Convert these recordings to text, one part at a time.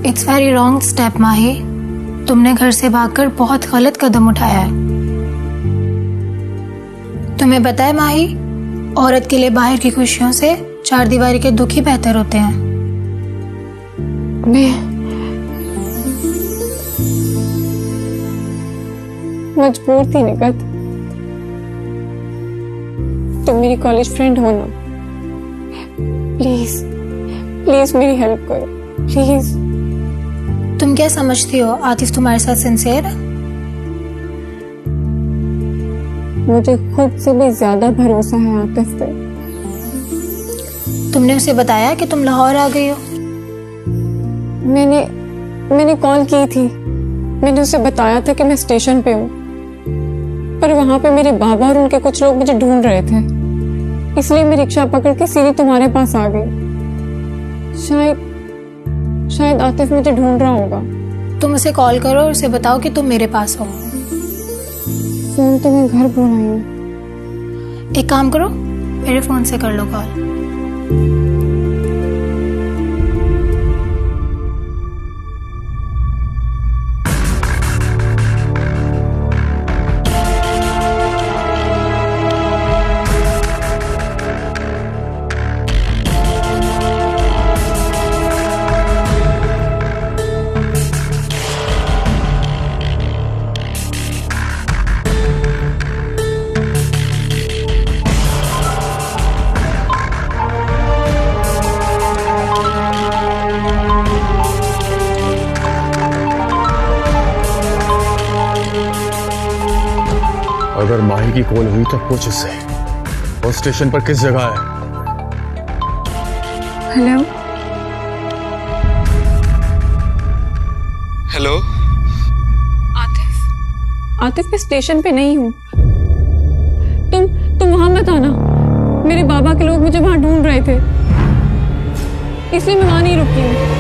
It's very wrong step माही। तुमने घर से भागकर बहुत गलत कदम उठाया है। तुम्हें पता है माही, औरत के लिए बाहर की खुशियों से चार दीवारी के दुख ही बेहतर होते हैं। मैं मजबूर थी निकत। तुम मेरी कॉलेज फ्रेंड हो ना, प्लीज प्लीज मेरी हेल्प करो प्लीज। तुम क्या समझती हो आतिफ तुम्हारे साथ सिंसियर है? मुझे खुद से भी ज्यादा भरोसा है आतिफ पे। तुमने उसे बताया कि तुम लाहौर आ गई हो? मैंने कॉल की थी। मैंने उसे बताया था कि मैं स्टेशन पे हूँ, पर वहां पे मेरे बाबा और उनके कुछ लोग मुझे ढूंढ रहे थे, इसलिए मैं रिक्शा पकड़ के सीधे तुम्हारे पास आ गई। शायद आतिफ मुझे ढूंढ रहा होगा। तुम उसे कॉल करो और उसे बताओ कि तुम मेरे पास हो। फोन तो मैं घर बुलाई हूँ। एक काम करो, मेरे फोन से कर लो कॉल। अगर माही की कॉल हुई तो पूछ उससे वो स्टेशन पर किस जगह है। हेलो हेलो आतिफ, मैं स्टेशन पे नहीं हूँ। तुम वहां मत आना। मेरे बाबा के लोग मुझे वहां ढूंढ रहे थे, इसलिए मैं वहां नहीं रुकी हूँ।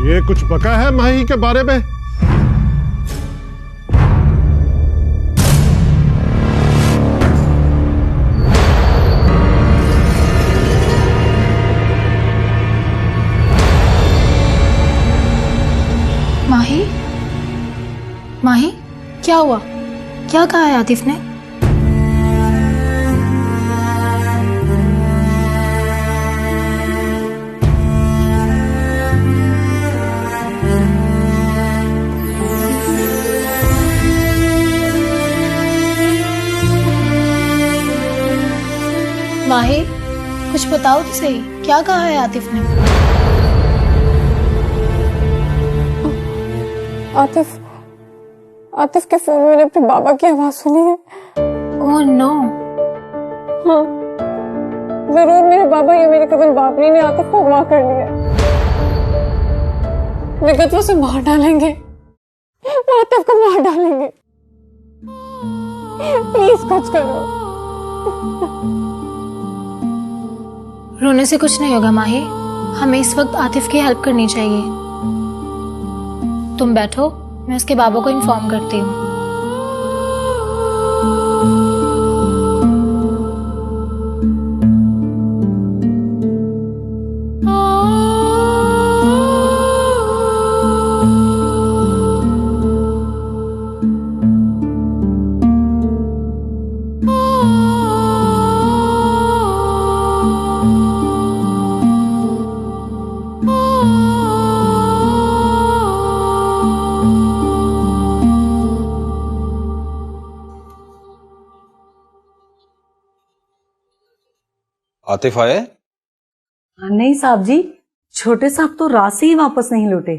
ये कुछ पता है माही के बारे में? माही, माही, क्या हुआ? क्या कहा है आतिफ ने? माही, कुछ बताओ तो सही, क्या कहा है आतिफ ने? आतिफ के फोन में मैंने अपने बाबा की आवाज सुनी है। Oh no. हाँ, जरूर मेरे बाबा या मेरे कजन बाबरी ने आतिफ को अगवा कर लिया। निगत वो उसे मार डालेंगे, वो आतिफ को मार डालेंगे। प्लीज कुछ करो। रोने से कुछ नहीं होगा माही, हमें इस वक्त आतिफ की हेल्प करनी चाहिए। तुम बैठो, मैं उसके बाबा को इन्फॉर्म करती हूँ। आतिफ आए? नहीं साहब जी, छोटे साहब तो रात से ही वापस नहीं लौटे।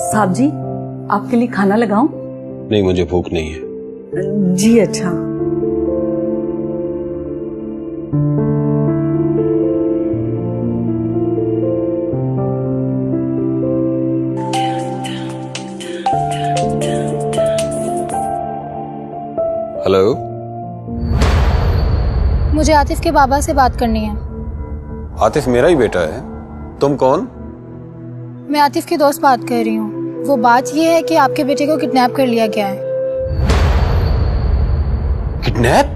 साहब जी, आपके लिए खाना लगाऊं? नहीं, मुझे भूख नहीं है। जी अच्छा। हेलो। मुझे आतिफ के बाबा से बात करनी है। आतिफ मेरा ही बेटा है। तुम कौन? मैं आतिफ की दोस्त बात कर रही हूँ। वो बात ये है कि आपके बेटे को किडनैप कर लिया गया है। किडनैप?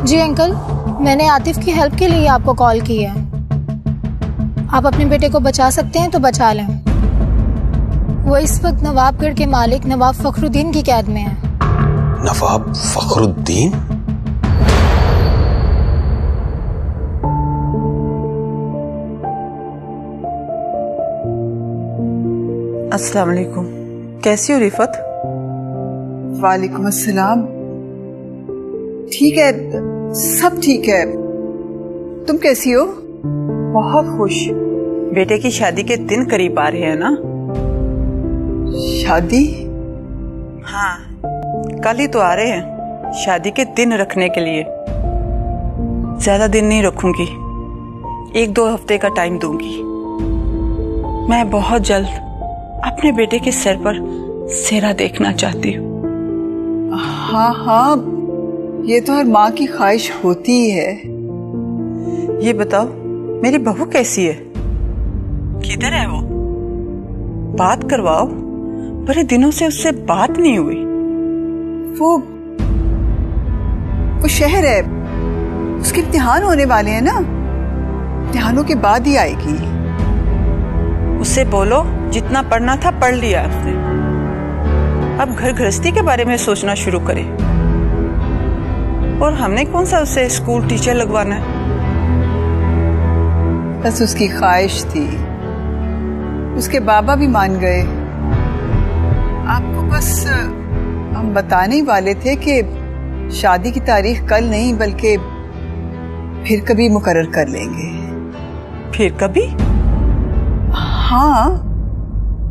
जी अंकल, मैंने आतिफ की हेल्प के लिए आपको कॉल की है। आप अपने बेटे को बचा सकते हैं तो बचा लें। वो इस वक्त नवाबगढ़ के मालिक नवाब फखरुद्दीन की कैद में है। नवाब फखरुद्दीन? अस्सलाम वालेकुम। कैसी हो रिफत? वालेकुम अस्सलाम। ठीक है, सब ठीक है। तुम कैसी हो? बहुत खुश। बेटे की शादी के दिन करीब आ रहे हैं ना? शादी? हाँ, कल ही तो आ रहे हैं शादी के दिन रखने के लिए। ज्यादा दिन नहीं रखूंगी, 1-2 हफ्ते का टाइम दूंगी। मैं बहुत जल्द अपने बेटे के सर पर सेहरा देखना चाहती हूँ। हाँ हाँ, ये तो हर माँ की ख्वाहिश होती ही है। ये बताओ, मेरी बहू कैसी है? किधर है वो? बात करवाओ, बड़े दिनों से उससे बात नहीं हुई। वो शहर है, उसके इम्तिहान होने वाले हैं ना, इम्तिहानों के बाद ही आएगी। उससे बोलो जितना पढ़ना था पढ़ लिया उसने, अब घर गृहस्थी के बारे में सोचना शुरू करे। और हमने कौन सा उससे स्कूल टीचर लगवाना है? बस उसकी ख्वाहिश थी, उसके बाबा भी मान गए। आपको बस हम बताने ही वाले थे कि शादी की तारीख कल नहीं बल्कि फिर कभी मुकर्रर कर लेंगे। फिर कभी? हाँ,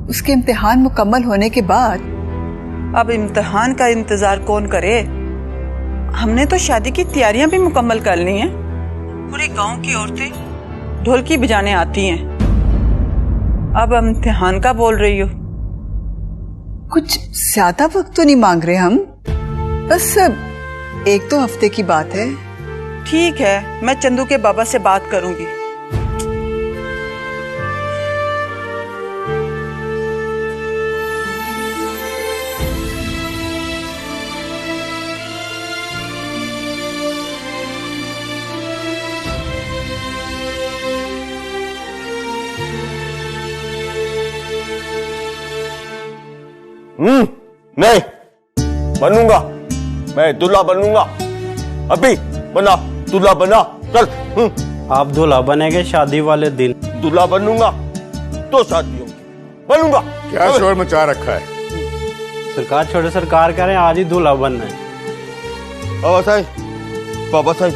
उसके इम्तिहान मुकम्मल होने के बाद। अब इम्तिहान का इंतजार कौन करे? हमने तो शादी की तैयारियां भी मुकम्मल कर ली हैं। पूरे गांव की औरतें ढोलकी बजाने आती हैं। अब इम्तिहान का बोल रही हो? कुछ ज्यादा वक्त तो नहीं मांग रहे हम, बस 1-2 हफ्ते की बात है। ठीक है, मैं चंदू के बाबा से बात करूंगी। नहीं बनूंगा, मैं दूल्हा बनूंगा। अभी बना, दूल्हा बना, चल। आप दूल्हा बनेंगे शादी वाले दिन। दूल्हा बनूंगा तो शादी होगी, बनूंगा। क्या शोर मचा रखा है? सरकार छोड़े, सरकार कह रहे हैं आज ही दूल्हा बनना है। बाबा साहब,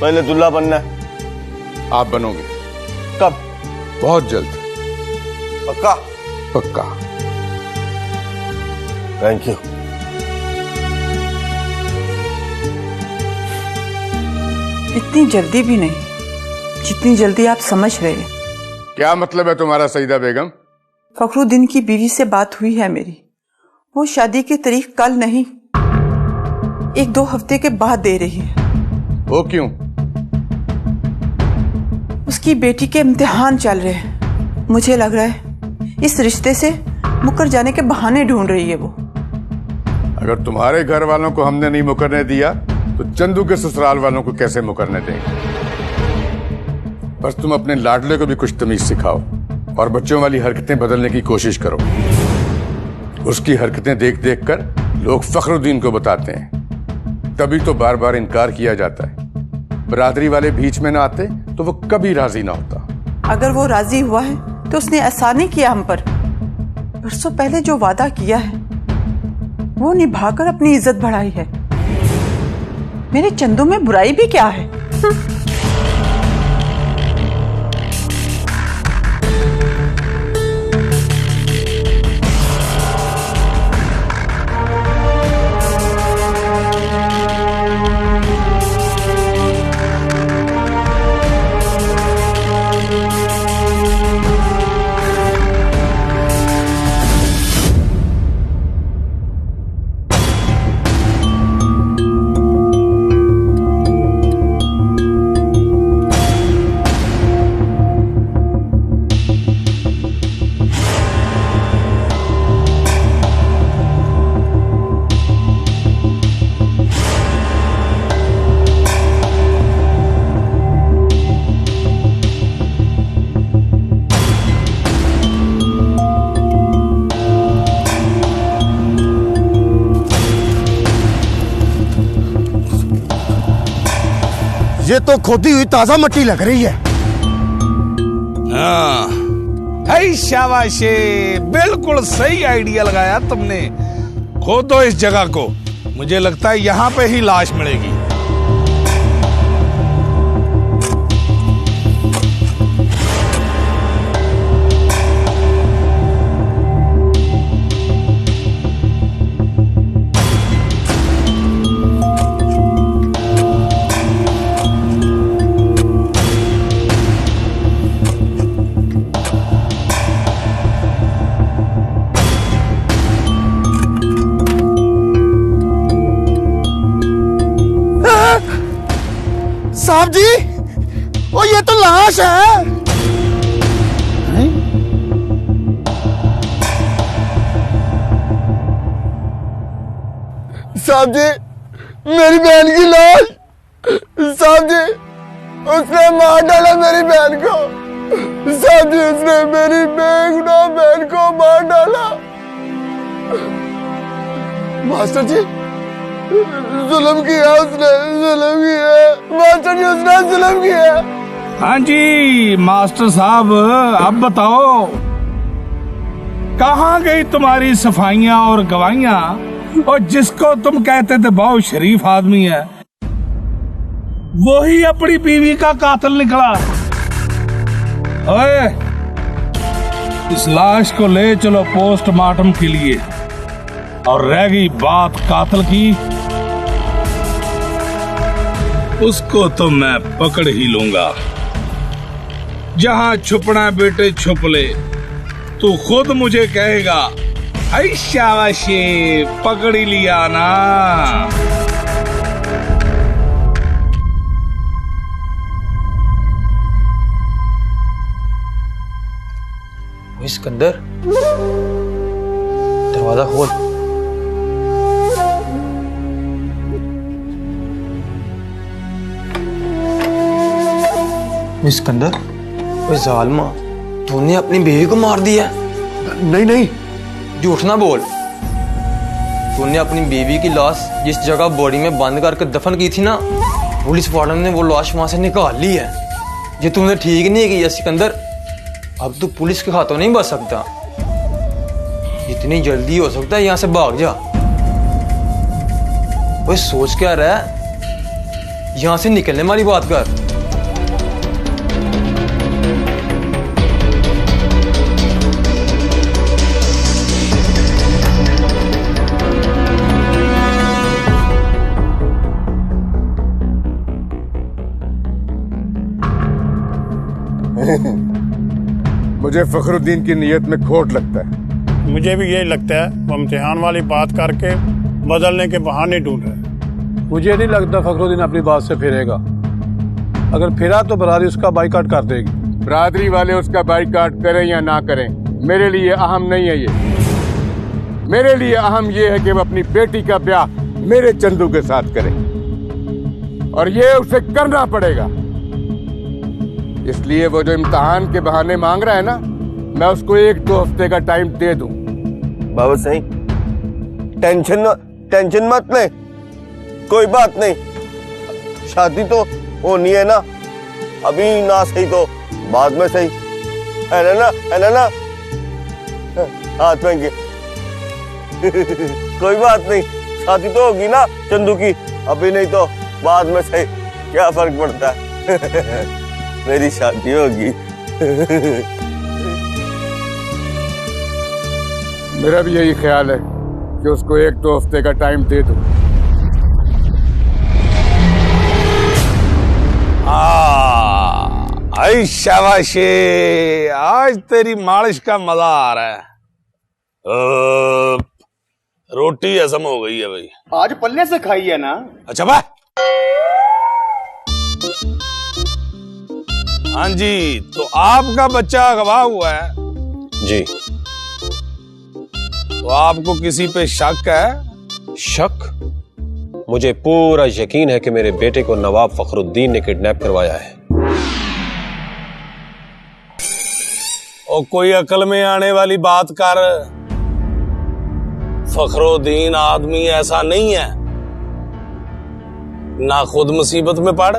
पहले दूल्हा बनना है। आप बनोगे। कब? बहुत जल्द। पक्का? पक्का। Thank you. इतनी जल्दी भी नहीं, जितनी जल्दी आप समझ रहे हैं। क्या मतलब है तुम्हारा सईदा बेगम? फखरुद्दीन की बीवी से बात हुई है मेरी। वो शादी की तारीख कल नहीं, 1-2 हफ्ते के बाद दे रही है। वो क्यों? उसकी बेटी के इम्तिहान चल रहे हैं। मुझे लग रहा है इस रिश्ते से मुकर जाने के बहाने ढूंढ रही है वो। अगर तुम्हारे घर वालों को हमने नहीं मुकरने दिया तो चंदू के ससुराल वालों को कैसे मुकरने देंगे? बस तुम अपने लाडले को भी कुछ तमीज सिखाओ और बच्चों वाली हरकतें बदलने की कोशिश करो। उसकी हरकतें देख देख कर लोग फखरुद्दीन को बताते हैं, तभी तो बार बार इनकार किया जाता है। बरादरी वाले बीच में ना आते तो वो कभी राजी ना होता। अगर वो राजी हुआ है तो उसने ऐसा नहीं किया हम पर। बरसों पहले जो वादा किया है वो निभाकर अपनी इज्जत बढ़ाई है। मेरे चंदू में बुराई भी क्या है? ये तो खोदी हुई ताजा मिट्टी लग रही है। हाँ, है शाबाशे, बिल्कुल सही आइडिया लगाया तुमने। खोदो इस जगह को, मुझे लगता है यहाँ पे ही लाश मिलेगी। साहब जी, ओ ये तो लाश है। साहब जी, मेरी बहन की लाश। साहब जी, उसने मार डाला मेरी बहन को। साहब जी, उसने मेरी बेगुनाह बहन को मार डाला। मास्टर जी, जुल्म किया उसने, जुल्म किया मास्टर जी, उसने जुल्म किया। हाँ जी मास्टर साहब, अब बताओ कहाँ गई तुम्हारी सफाइयां और गवाहियां? और जिसको तुम कहते थे बहुत शरीफ आदमी है, वही अपनी बीवी का कातिल निकला। ओए, इस लाश को ले चलो पोस्टमार्टम के लिए। और रह गई बात कातिल की, उसको तो मैं पकड़ ही लूंगा। जहां छुपना बेटे छुप ले, तू खुद मुझे कहेगा, ऐ शाबाशी, पकड़ ही लिया ना। सिकंदर, दरवाजा खोल। सिकंदर, ओए जालिमा, तूने अपनी बीवी को मार दिया? नहीं नहीं, झूठ ना बोल। तूने अपनी बीवी की लाश जिस जगह बॉडी में बंद करके दफन की थी ना, पुलिस वालों ने वो लाश वहां से निकाल ली है। ये तूने ठीक नहीं किया सिकंदर। अब तू पुलिस के हाथों नहीं बच सकता। जितनी जल्दी हो सकता है यहाँ से भाग जा। ओए सोच क्या रहा है, यहाँ से निकलने वाली बात कर। मुझे फखरुद्दीन की नीयत में खोट लगता है। मुझे भी यही लगता है, वो इम्तिहान वाली बात करके बदलने के बहाने ढूंढ रहे हैं। मुझे नहीं लगता फखरुद्दीन अपनी बात से फिरेगा। अगर फिरा तो बरादरी उसका बाइकाट कर देगी। बरादरी वाले उसका बाइकाट करें या ना करें, मेरे लिए अहम नहीं है ये। मेरे लिए अहम ये है कि वो अपनी बेटी का ब्याह मेरे चंदू के साथ करे, और ये उसे करना पड़ेगा। इसलिए वो जो इम्तिहान के बहाने मांग रहा है ना, मैं उसको 1-2 हफ्ते का टाइम दे दूं। बाबा सही, टेंशन मत ले, कोई बात नहीं। शादी तो होनी है ना, अभी ना सही तो बाद में सही, है ना, है ना? हाथ में कोई बात नहीं, शादी तो होगी ना चंदू की, अभी नहीं तो बाद में सही, क्या फर्क पड़ता है। मेरी शादी होगी। मेरा भी यही ख्याल है कि उसको 1-2 हफ्ते का टाइम दे दूं। आई शाबाशी, आज तेरी मालिश का मजा आ रहा है। रोटी हजम हो गई है भाई। आज पल्ले से खाई है ना? अच्छा भाई। हाँ जी, तो आपका बच्चा अगवा हुआ है जी। तो आपको किसी पे शक है? शक? मुझे पूरा यकीन है कि मेरे बेटे को नवाब फखरुद्दीन ने किडनैप करवाया है। और कोई अकल में आने वाली बात कर। फखरुद्दीन आदमी ऐसा नहीं है, ना खुद मुसीबत में पड़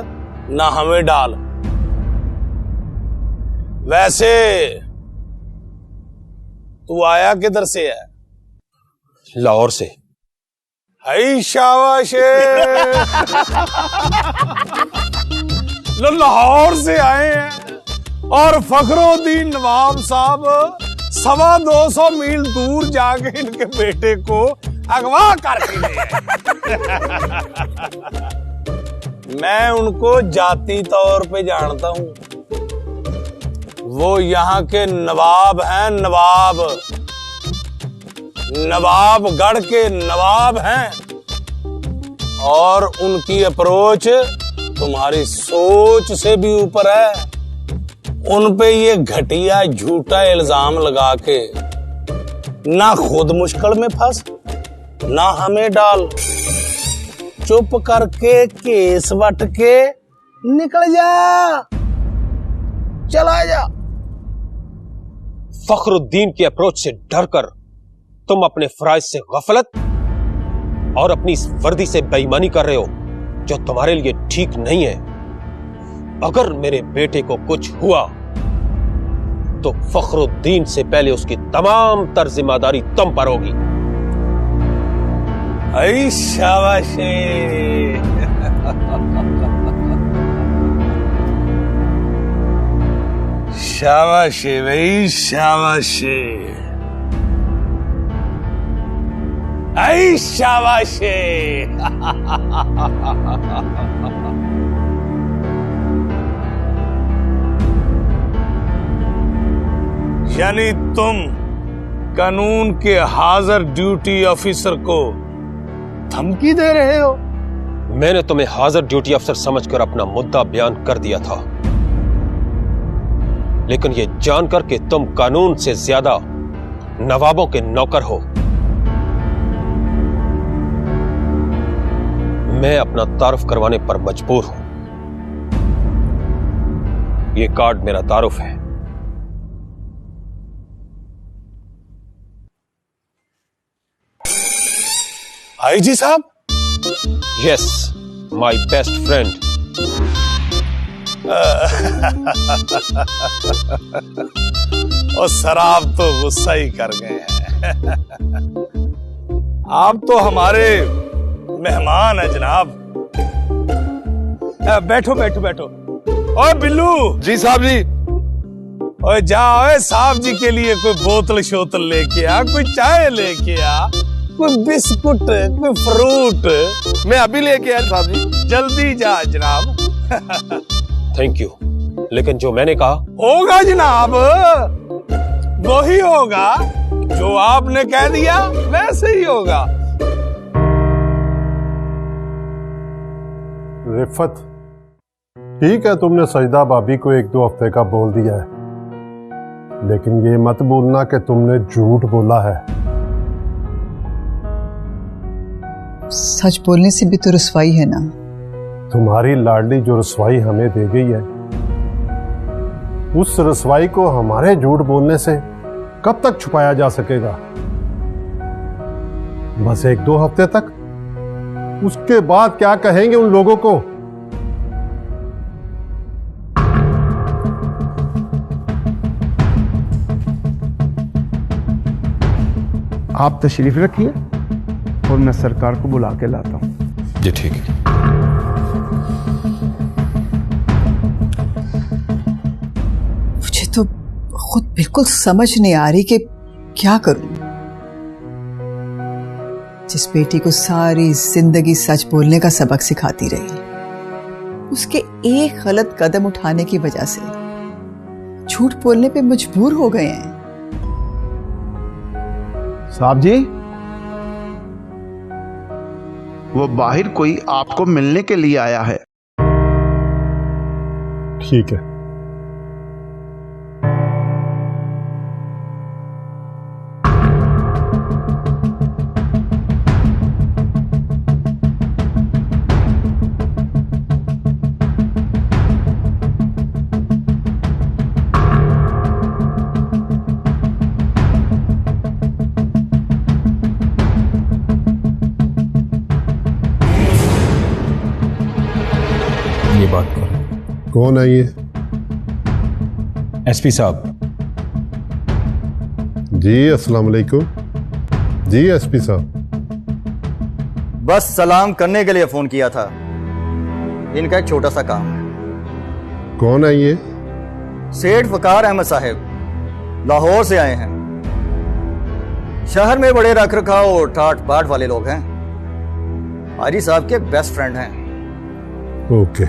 ना हमें डाल। वैसे तू आया किधर से है? लाहौर से। हाय शाबाश लो लाहौर से आए हैं और फखरुद्दीन नवाब साहब 250 मील दूर जाके इनके बेटे को अगवा करके ले आए। मैं उनको जाती तौर पे जानता हूं, वो यहाँ के नवाब हैं, नवाबगढ़ के नवाब हैं। और उनकी अप्रोच तुम्हारी सोच से भी ऊपर है। उन पे ये घटिया झूठा इल्जाम लगा के ना खुद मुश्किल में फंस, ना हमें डाल। चुप करके केस बट के निकल जा, चला जा। फखरुद्दीन की अप्रोच से डरकर तुम अपने फराइज से गफलत और अपनी इस वर्दी से बेईमानी कर रहे हो, जो तुम्हारे लिए ठीक नहीं है। अगर मेरे बेटे को कुछ हुआ तो फखरुद्दीन से पहले उसकी तमाम तर जिम्मेदारी तुम पर होगी। ऐ शाबाश शाबाश भाई शाबाश, ऐ शाबाश। यानी तुम कानून के हाजिर ड्यूटी ऑफिसर को धमकी दे रहे हो? मैंने तुम्हें हाजिर ड्यूटी अफसर समझकर अपना मुद्दा बयान कर दिया था, लेकिन यह जानकर कि तुम कानून से ज्यादा नवाबों के नौकर हो, मैं अपना तारुफ करवाने पर मजबूर हूं। यह कार्ड मेरा तारुफ है। आईजी साहब? Yes, my best friend. और शराब तो गुस्सा ही कर गए हैं। आप तो हमारे मेहमान है जनाब। बैठो बैठो बैठो। ओए बिल्लू। जी साहब जी। ओए जा, ओए साहब जी के लिए कोई बोतल शोतल लेके आ, कोई चाय लेके आ, कोई बिस्कुट, कोई फ्रूट। मैं अभी लेके आया साहब जी। जल्दी जा जनाब। थैंक यू, लेकिन जो मैंने कहा होगा जनाब, वही होगा जो आपने कह दिया, वैसे ही होगा। रिफत, ठीक है तुमने सजदा भाभी को 1-2 हफ्ते का बोल दिया है, लेकिन ये मत बोलना कि तुमने झूठ बोला है। सच बोलने से भी तो रुसवाई है ना। तुम्हारी लाडली जो रसवाई हमें दे गई है, उस रसवाई को हमारे झूठ बोलने से कब तक छुपाया जा सकेगा? बस 1-2 हफ्ते तक। उसके बाद क्या कहेंगे उन लोगों को? आप तशरीफ रखिए और मैं सरकार को बुला के लाता हूं। जी ठीक है। मुझे तो खुद बिल्कुल समझ नहीं आ रही कि क्या करूं। जिस बेटी को सारी जिंदगी सच बोलने का सबक सिखाती रही, उसके एक गलत कदम उठाने की वजह से झूठ बोलने पे मजबूर हो गए हैं। साहब जी, वो बाहर कोई आपको मिलने के लिए आया है। ठीक है। बात करो। कौन है ये? एसपी साहब। जी अस्सलाम वालेकुम। जी एसपी साहब। बस सलाम करने के लिए फोन किया था। इनका एक छोटा सा काम है। कौन है ये? सेठ वकार अहमद साहब, लाहौर से आए हैं। शहर में बड़े रख रखाव और ठाट बाट वाले लोग हैं। हाजी साहब के बेस्ट फ्रेंड हैं। ओके।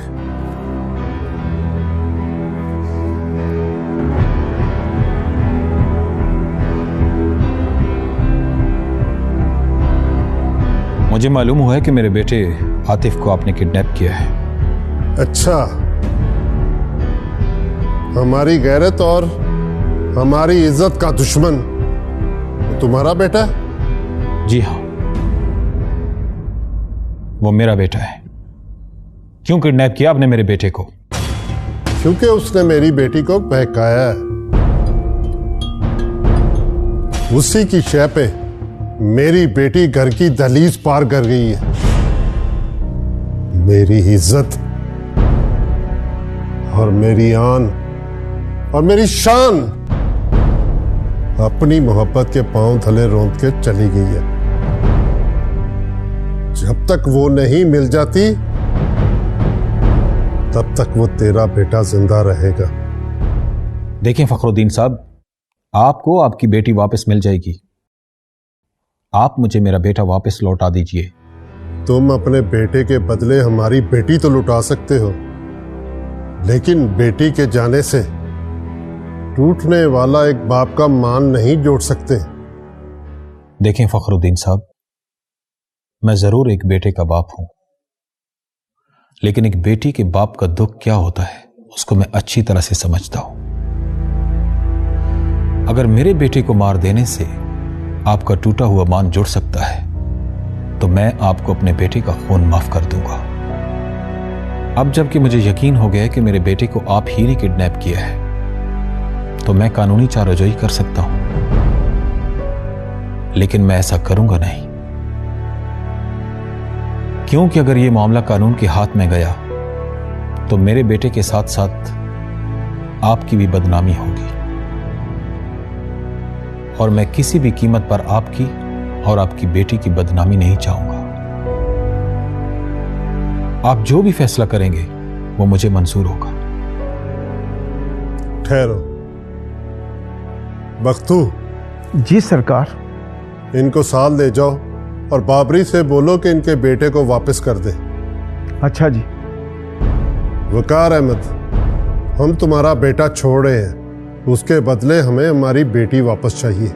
मुझे मालूम हुआ है कि मेरे बेटे आतिफ को आपने किडनैप किया है। अच्छा, हमारी गैरत और हमारी इज्जत का दुश्मन तुम्हारा बेटा? जी हाँ, वो मेरा बेटा है। क्यों किडनैप किया आपने मेरे बेटे को? क्योंकि उसने मेरी बेटी को बहकाया है। उसी की शय पे मेरी बेटी घर की दहलीज पार कर गई है। मेरी इज्जत और मेरी आन और मेरी शान अपनी मोहब्बत के पांव थले रौंद के चली गई है। जब तक वो नहीं मिल जाती तब तक वो तेरा बेटा जिंदा रहेगा। देखें फखरुद्दीन साहब, आपको आपकी बेटी वापस मिल जाएगी। आप मुझे मेरा बेटा वापस लौटा दीजिए। तुम अपने बेटे के बदले हमारी बेटी तो लुटा सकते हो, लेकिन बेटी के जाने से टूटने वाला एक बाप का मान नहीं जोड़ सकते। देखें फखरुद्दीन साहब, मैं जरूर एक बेटे का बाप हूं, लेकिन एक बेटी के बाप का दुख क्या होता है उसको मैं अच्छी तरह से समझता हूं। अगर मेरे बेटे को मार देने से आपका टूटा हुआ मान जुड़ सकता है तो मैं आपको अपने बेटे का खून माफ कर दूंगा। अब जबकि मुझे यकीन हो गया है कि मेरे बेटे को आप ही ने किडनैप किया है, तो मैं कानूनी चाराजोई कर सकता हूं, लेकिन मैं ऐसा करूंगा नहीं, क्योंकि अगर यह मामला कानून के हाथ में गया तो मेरे बेटे के साथ साथ आपकी भी बदनामी होगी, और मैं किसी भी कीमत पर आपकी और आपकी बेटी की बदनामी नहीं चाहूंगा। आप जो भी फैसला करेंगे वो मुझे मंजूर होगा। ठहरो बख्तू। जी सरकार। इनको साल ले जाओ और बाबरी से बोलो कि इनके बेटे को वापस कर दे। अच्छा जी। वकार अहमद, हम तुम्हारा बेटा छोड़ रहे हैं, उसके बदले हमें हमारी बेटी वापस चाहिए।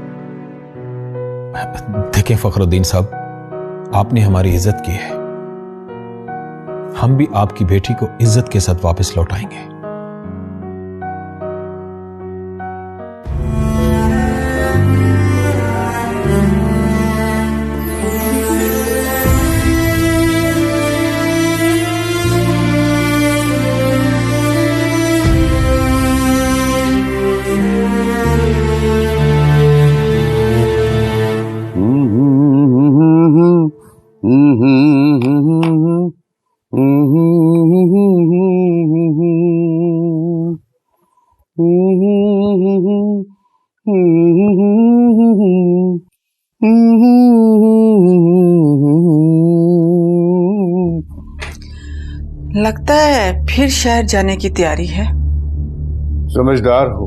देखें फखरुद्दीन साहब, आपने हमारी इज्जत की है, हम भी आपकी बेटी को इज्जत के साथ वापस लौटाएंगे। लगता है फिर शहर जाने की तैयारी है। समझदार हो,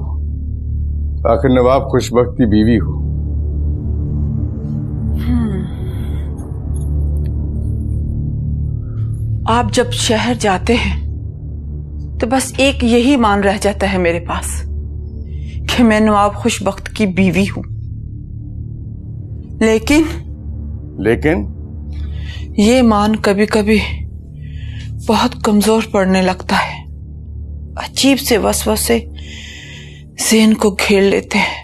आखिर नवाब खुशबख्त की बीवी हो। आप जब शहर जाते हैं तो बस एक यही मान रह जाता है मेरे पास कि मैं नवाब खुशबख्त की बीवी हूं। लेकिन ये मान कभी कभी बहुत कमजोर पड़ने लगता है। अजीब से वसवसे ज़हन को घेर लेते हैं।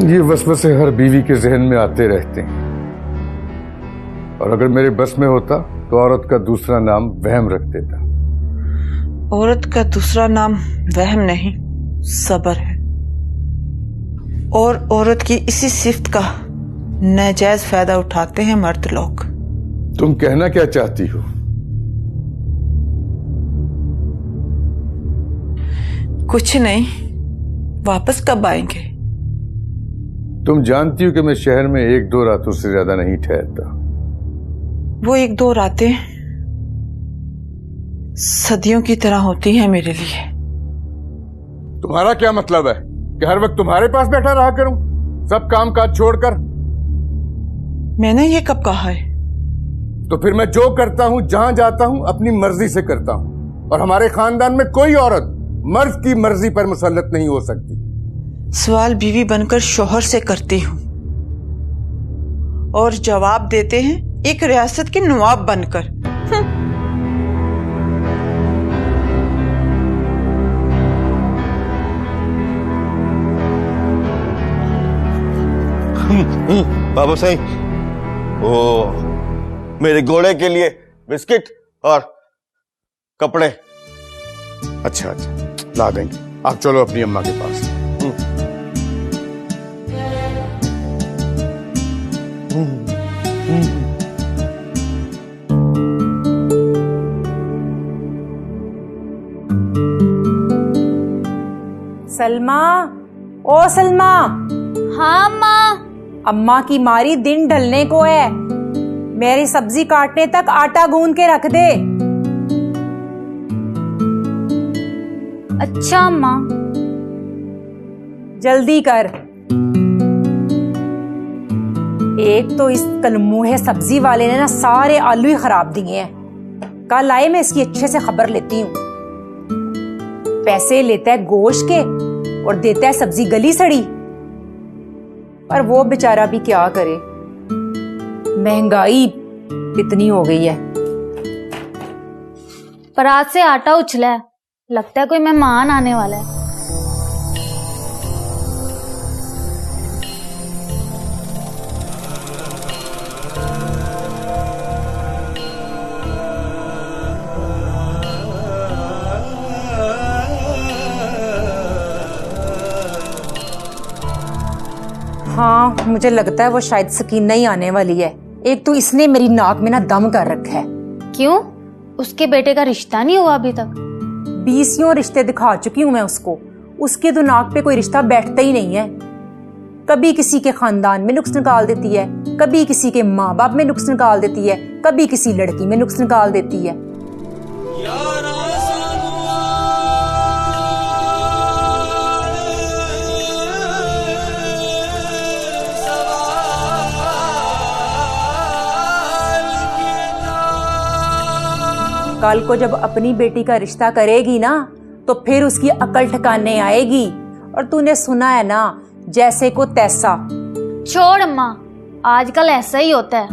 ये वसवसे हर बीवी के जहन में आते रहते हैं, और अगर मेरे बस में होता तो औरत का दूसरा नाम वहम रख देता। औरत का दूसरा नाम वहम नहीं, सब्र है। और औरत की इसी सिफ्त का नाजायज फायदा उठाते हैं मर्द लोग। तुम कहना क्या चाहती हो? कुछ नहीं, वापस कब आएंगे? तुम जानती हो कि मैं शहर में 1-2 रातों से ज्यादा नहीं ठहरता। वो 1-2 रातें सदियों की तरह होती हैं मेरे लिए। तुम्हारा क्या मतलब है कि हर वक्त तुम्हारे पास बैठा रहा करूं, सब काम काज छोड़कर? मैंने ये कब कहा है? तो फिर मैं जो करता हूं, जहां जाता हूं, अपनी मर्जी से करता हूं, और हमारे खानदान में कोई औरत मर्द की मर्जी पर मुसल्लत नहीं हो सकती। सवाल बीवी बनकर शोहर से करती हूं और जवाब देते हैं एक रियासत के नवाब बनकर। बाबू सही, वो मेरे घोड़े के लिए बिस्किट और कपड़े। अच्छा अच्छा, ला देंगे। आप चलो अपनी अम्मा के पास। सलमा, ओ सलमा। हाँ अम्मा। अम्मा की मारी दिन ढलने को है, मेरी सब्जी काटने तक आटा गूंद के रख दे। अच्छा अम्मा। जल्दी कर। एक तो इस कलमुहे सब्जी वाले ने ना सारे आलू ही खराब दिए हैं। कल आए, मैं इसकी अच्छे से खबर लेती हूँ। पैसे लेता है गोश्त के और देता है सब्जी गली सड़ी। पर वो बेचारा भी क्या करे, महंगाई इतनी हो गई है। पर आज से आटा उछला है, लगता है कोई मेहमान आने वाला है। हाँ, मुझे लगता है वो शायद सकीना ही आने वाली है। एक तो इसने मेरी नाक में ना दम कर रखा है। क्यों? उसके बेटे का रिश्ता नहीं हुआ अभी तक? 20 रिश्ते दिखा चुकी हूँ मैं उसको। उसके तो नाक पे कोई रिश्ता बैठता ही नहीं है। कभी किसी के खानदान में नुक्स निकाल देती है, कभी किसी के माँ बाप में नुक्स निकाल देती है, कभी किसी लड़की में नुक्स निकाल देती है। कल को जब अपनी बेटी का रिश्ता करेगी ना, तो फिर उसकी अकल ठिकाने आएगी। और तूने सुना है ना, जैसे को तैसा। छोड़ अम्मा, आजकल ऐसा ही होता है।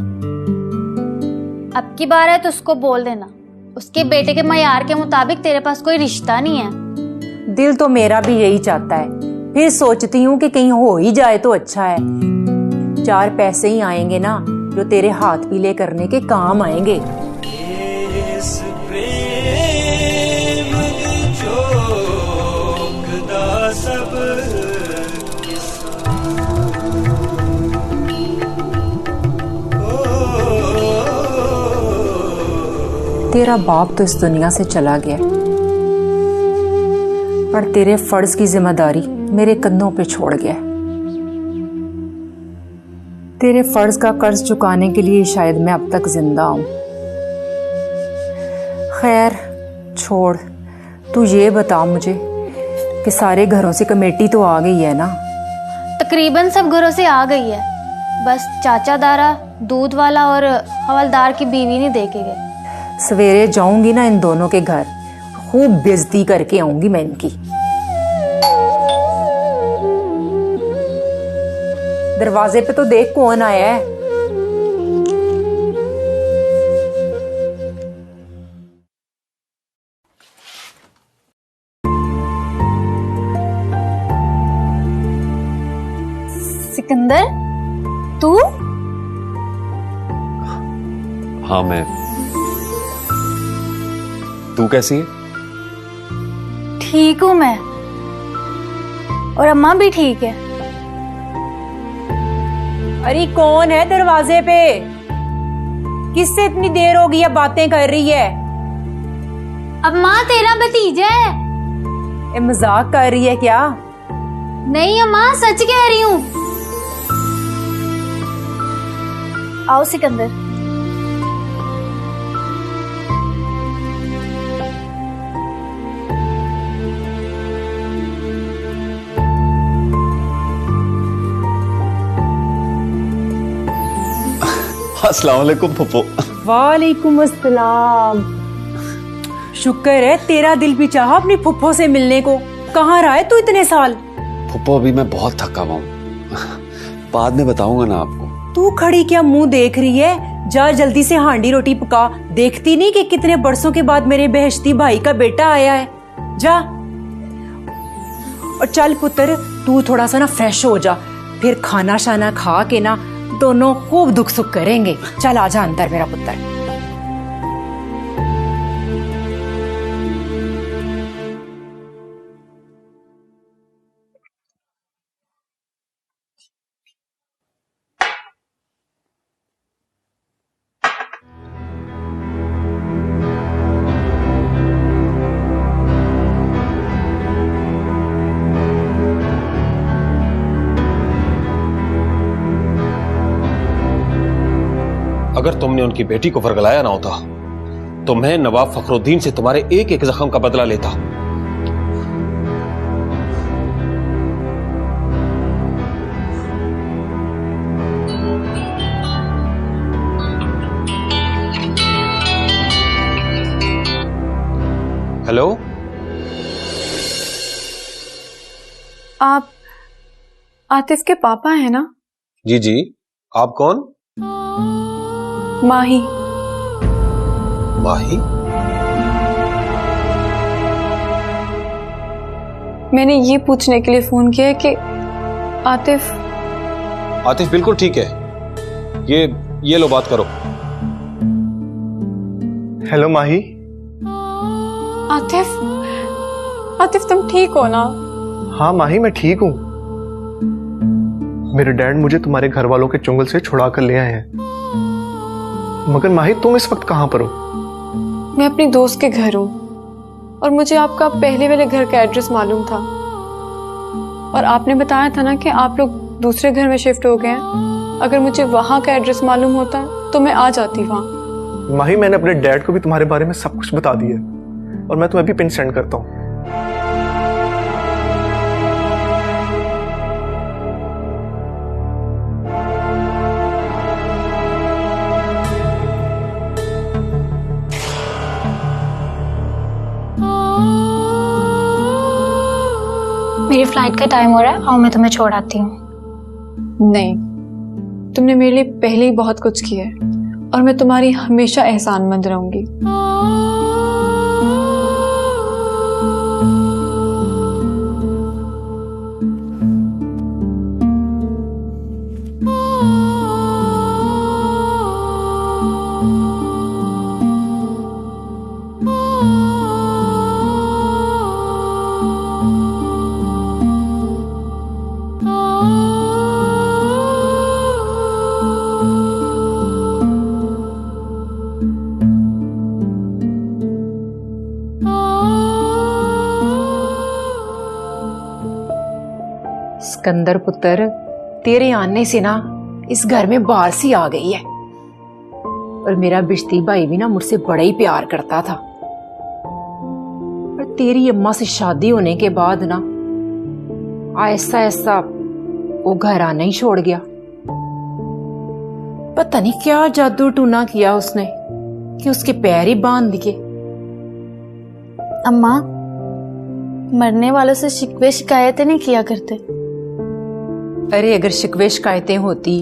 अब की बार है तो उसको बोल देना, उसके बेटे के मयार के मुताबिक तेरे पास कोई रिश्ता नहीं है। दिल तो मेरा भी यही चाहता है, फिर सोचती हूँ कि कहीं हो ही जाए तो अच्छा है। 4 पैसे ही आएंगे ना, जो तेरे हाथ पीले करने के काम आएंगे। तेरा बाप तो इस दुनिया से चला गया, पर तेरे फर्ज की जिम्मेदारी मेरे कंधों पे छोड़ गया। तेरे फर्ज का कर्ज चुकाने के लिए शायद मैं अब तक जिंदा हूं। खैर छोड़, तू ये बता मुझे कि सारे घरों से कमेटी तो आ गई है ना? तकरीबन सब घरों से आ गई है, बस चाचा दारा, दूध वाला और हवलदार की बीवी नहीं देके गए। सवेरे जाऊंगी ना इन दोनों के घर, खूब बेइज्जती करके आऊंगी मैं इनकी। दरवाजे पे तो देख कौन आया है। सिकंदर, तू? हाँ मैं। तू कैसी है? ठीक हूं मैं, और अम्मा भी ठीक है। अरे कौन है दरवाजे पे? किससे इतनी देर हो गई है बातें कर रही है? अम्मा तेरा भतीजा है। ये मजाक कर रही है क्या? नहीं अम्मा सच कह रही हूँ। आओ सिकंदर। अस्सलाम वालेकुम फुप्पो। वालेकुम अस्सलाम। शुक्र है तेरा दिल भी चाहा अपनी फुप्पो से मिलने को। कहाँ रहा है तू इतने साल? फुप्पो अभी मैं बहुत थका हुआ हूँ, बाद में बताऊंगा ना आपको। तू खड़ी क्या मुंह देख रही है? जा जल्दी से हांडी रोटी पका। देखती नहीं कि कितने बरसों के बाद मेरे बेहश्ती भाई का बेटा आया है। जा और चल पुत्र, तू थोड़ा सा ना फ्रेश हो जा, फिर खाना शाना खा के ना दोनों खूब दुख सुख करेंगे। चल आजा अंदर मेरा पुत्र। अगर तुमने उनकी बेटी को वर्गलाया ना होता तो मैं नवाब फखरुद्दीन से तुम्हारे एक एक जख्म का बदला लेता। हेलो, आप आतिफ के पापा हैं ना? जी जी, आप कौन? माही। माही? मैंने ये पूछने के लिए फोन किया है कि आतिफ बिल्कुल ठीक है। ये लो बात करो। हेलो माही। आतिफ तुम ठीक हो ना? हाँ माही मैं ठीक हूँ। मेरे डैड मुझे तुम्हारे घर वालों के चुंगल से छुड़ा कर ले आए हैं। मगर माही तुम इस वक्त कहां पर हो? मैं अपनी दोस्त के घर हूँ और मुझे आपका पहले वाले घर का एड्रेस मालूम था और आपने बताया था ना कि आप लोग दूसरे घर में शिफ्ट हो गए हैं। अगर मुझे वहां का एड्रेस मालूम होता तो मैं आ जाती वहां। माही मैंने अपने डैड को भी तुम्हारे बारे में सब कुछ बता दिया और मैं तुम्हें भी पिन सेंड करता हूँ। मेरी फ्लाइट का टाइम हो रहा है, आओ मैं तुम्हें छोड़ आती हूँ। नहीं, तुमने मेरे लिए पहले ही बहुत कुछ किया है और मैं तुम्हारी हमेशा एहसानमंद रहूंगी। सिकंदर पुत्र, तेरे आने से ना इस घर में बाहर सी आ गई है और मेरा बिश्ती भाई भी ना मुझसे बड़ा ही प्यार करता था। और तेरी अम्मा से शादी होने के बाद ना ऐसा ऐसा वो घर आना ही छोड़ गया। पता नहीं क्या जादू टूना किया उसने कि उसके पैर ही बांध दिए। अम्मा, मरने वालों से शिकवे शिकायतें नहीं किया करते। अरे अगर शिकवे शिकायतें होती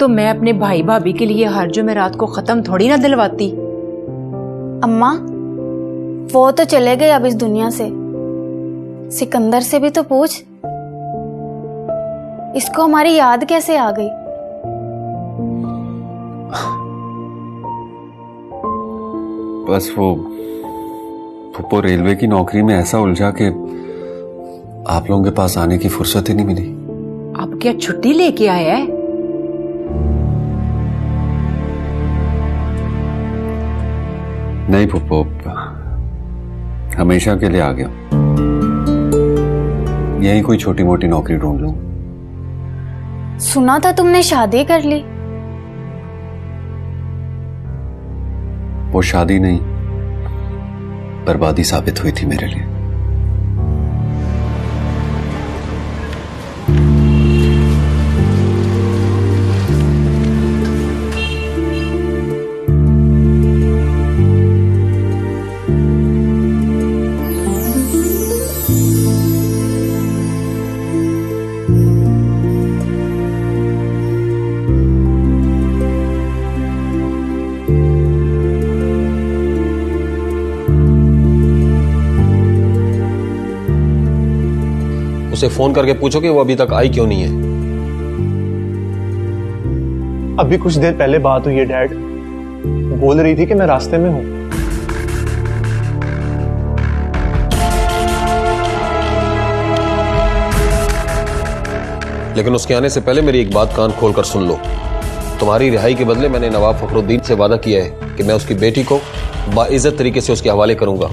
तो मैं अपने भाई भाभी के लिए हर जुमेरात को खत्म थोड़ी ना दिलवाती। अम्मा, वो तो चले गए अब इस दुनिया से। सिकंदर से भी तो पूछ, इसको हमारी याद कैसे आ गई? बस वो फुप्पो रेलवे की नौकरी में ऐसा उलझा कि आप लोगों के पास आने की फुर्सत ही नहीं मिली। अब क्या छुट्टी लेके आया है? नहीं फुप्पो, हमेशा के लिए आ गया। यही कोई छोटी मोटी नौकरी ढूंढ लूं। सुना था तुमने शादी कर ली। वो शादी नहीं, बर्बादी साबित हुई थी मेरे लिए। उसे फोन करके पूछो कि वो अभी तक आई क्यों नहीं है। अभी कुछ देर पहले बात हुई है डैड, बोल रही थी कि मैं रास्ते में हूं। लेकिन उसके आने से पहले मेरी एक बात कान खोलकर सुन लो। तुम्हारी रिहाई के बदले मैंने नवाब फखरुद्दीन से वादा किया है कि मैं उसकी बेटी को बाइज्जत तरीके से उसके हवाले करूंगा।